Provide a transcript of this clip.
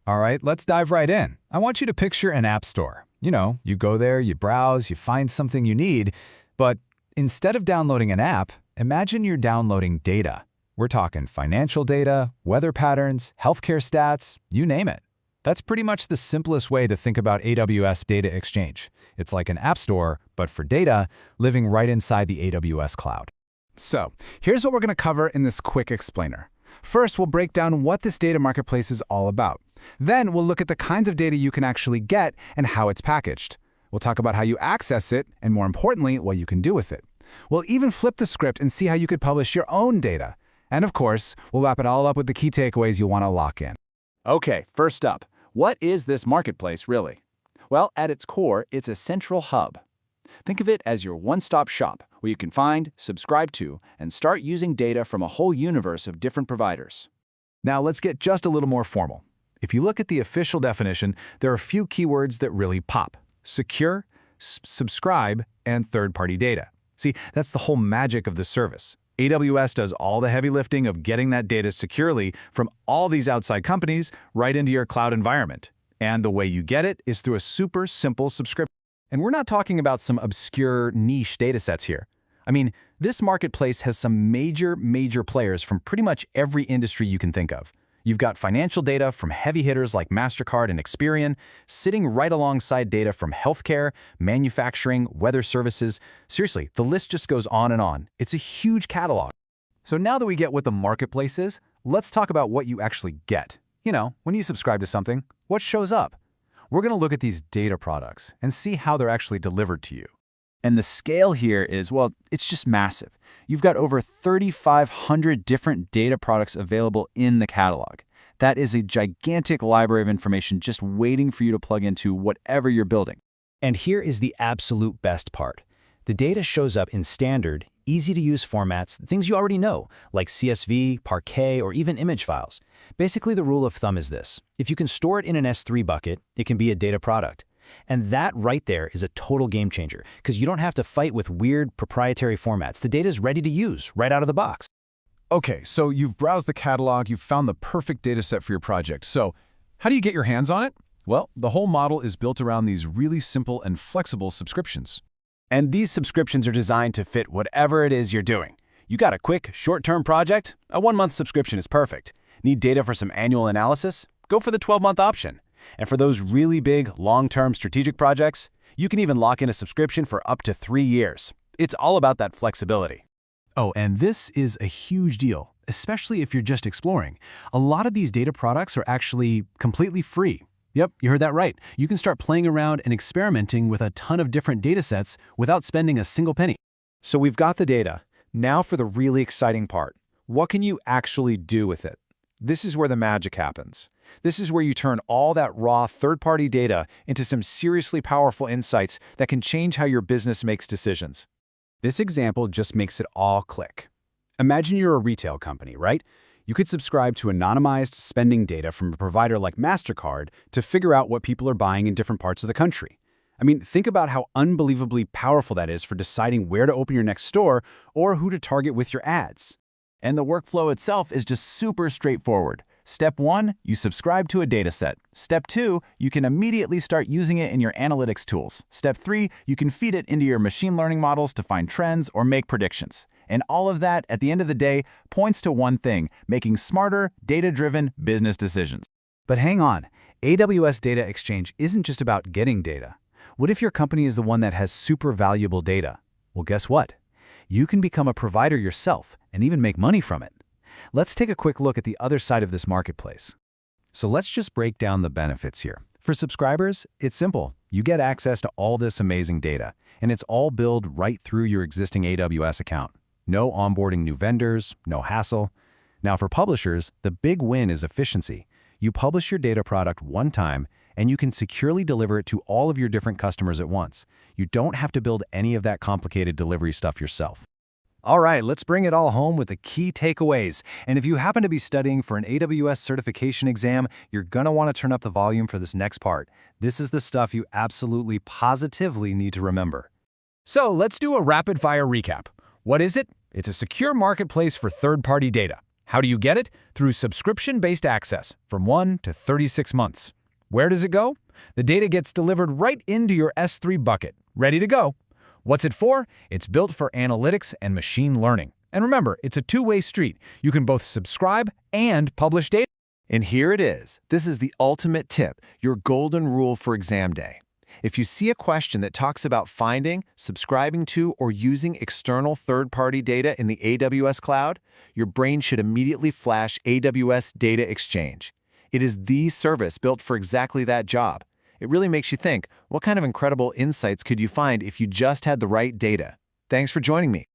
All right, let's dive right in. I want you to picture an app store. You go there, you browse, you find something you need, but instead of downloading an app, imagine you're downloading data. We're talking financial data, weather patterns, healthcare stats, you name it. That's pretty much the simplest way to think about AWS Data Exchange. It's like an app store, but for data, living right inside the AWS cloud. So, here's what we're going to cover in this quick explainer. First, we'll break down what this data marketplace is all about. Then, we'll look at the kinds of data you can actually get and how it's packaged. We'll talk about how you access it, and more importantly, what you can do with it. We'll even flip the script and see how you could publish your own data. And of course, we'll wrap it all up with the key takeaways you'll want to lock in. Okay, first up, what is this marketplace really? Well, at its core, it's a central hub. Think of it as your one-stop shop where you can find, subscribe to, and start using data from a whole universe of different providers. Now let's get just a little more formal. If you look at the official definition, there are a few keywords that really pop: secure, subscribe, and third-party data. See, that's the whole magic of the service. AWS does all the heavy lifting of getting that data securely from all these outside companies right into your cloud environment. And the way you get it is through a super simple subscription. And we're not talking about some obscure niche datasets here. I mean, this marketplace has some major players from pretty much every industry you can think of. You've got financial data from heavy hitters like Mastercard and Experian, sitting right alongside data from healthcare, manufacturing, weather services. Seriously, the list just goes on and on. It's a huge catalog. So now that we get what the marketplace is, let's talk about what you actually get. When you subscribe to something, what shows up? We're going to look at these data products and see how they're actually delivered to you. And the scale here is, well, it's just massive. You've got over 3,500 different data products available in the catalog. That is a gigantic library of information just waiting for you to plug into whatever you're building. And here is the absolute best part. The data shows up in standard, easy-to-use formats, things you already know, like CSV, Parquet, or even image files. Basically, the rule of thumb is this: if you can store it in an S3 bucket, it can be a data product. And that right there is a total game changer, because you don't have to fight with weird proprietary formats. The data is ready to use right out of the box. Okay, so you've browsed the catalog, you've found the perfect data set for your project. So how do you get your hands on it? Well, the whole model is built around these really simple and flexible subscriptions. And these subscriptions are designed to fit whatever it is you're doing. You got a quick, short-term project? A 1-month subscription is perfect. Need data for some annual analysis? Go for the 12-month option. And for those really big, long-term strategic projects, you can even lock in a subscription for up to 3 years. It's all about that flexibility. Oh, and this is a huge deal, especially if you're just exploring. A lot of these data products are actually completely free. Yep, you heard that right. You can start playing around and experimenting with a ton of different data sets without spending a single penny. So we've got the data. Now for the really exciting part. What can you actually do with it? This is where the magic happens. This is where you turn all that raw third-party data into some seriously powerful insights that can change how your business makes decisions. This example just makes it all click. Imagine you're a retail company, right? You could subscribe to anonymized spending data from a provider like Mastercard to figure out what people are buying in different parts of the country. I mean, think about how unbelievably powerful that is for deciding where to open your next store or who to target with your ads. And the workflow itself is just super straightforward. Step 1, you subscribe to a dataset. Step 2, you can immediately start using it in your analytics tools. Step 3, you can feed it into your machine learning models to find trends or make predictions. And all of that, at the end of the day, points to one thing: making smarter, data-driven business decisions. But hang on, AWS Data Exchange isn't just about getting data. What if your company is the one that has super valuable data? Well, guess what? You can become a provider yourself and even make money from it. Let's take a quick look at the other side of this marketplace. So let's just break down the benefits here. For subscribers, it's simple. You get access to all this amazing data, and it's all billed right through your existing AWS account. No onboarding new vendors, no hassle. Now for publishers, the big win is efficiency. You publish your data product one time, and you can securely deliver it to all of your different customers at once. You don't have to build any of that complicated delivery stuff yourself. All right, let's bring it all home with the key takeaways. And if you happen to be studying for an AWS certification exam, you're gonna want to turn up the volume for this next part. This is the stuff you absolutely positively need to remember. So let's do a rapid-fire recap. What is it? It's a secure marketplace for third-party data. How do you get it? Through subscription-based access from 1 to 36 months. Where does it go? The data gets delivered right into your S3 bucket, ready to go. What's it for? It's built for analytics and machine learning. And remember, it's a two-way street. You can both subscribe and publish data. And here it is. This is the ultimate tip, your golden rule for exam day. If you see a question that talks about finding, subscribing to, or using external third-party data in the AWS cloud, your brain should immediately flash AWS Data Exchange. It is the service built for exactly that job. It really makes you think, what kind of incredible insights could you find if you just had the right data? Thanks for joining me.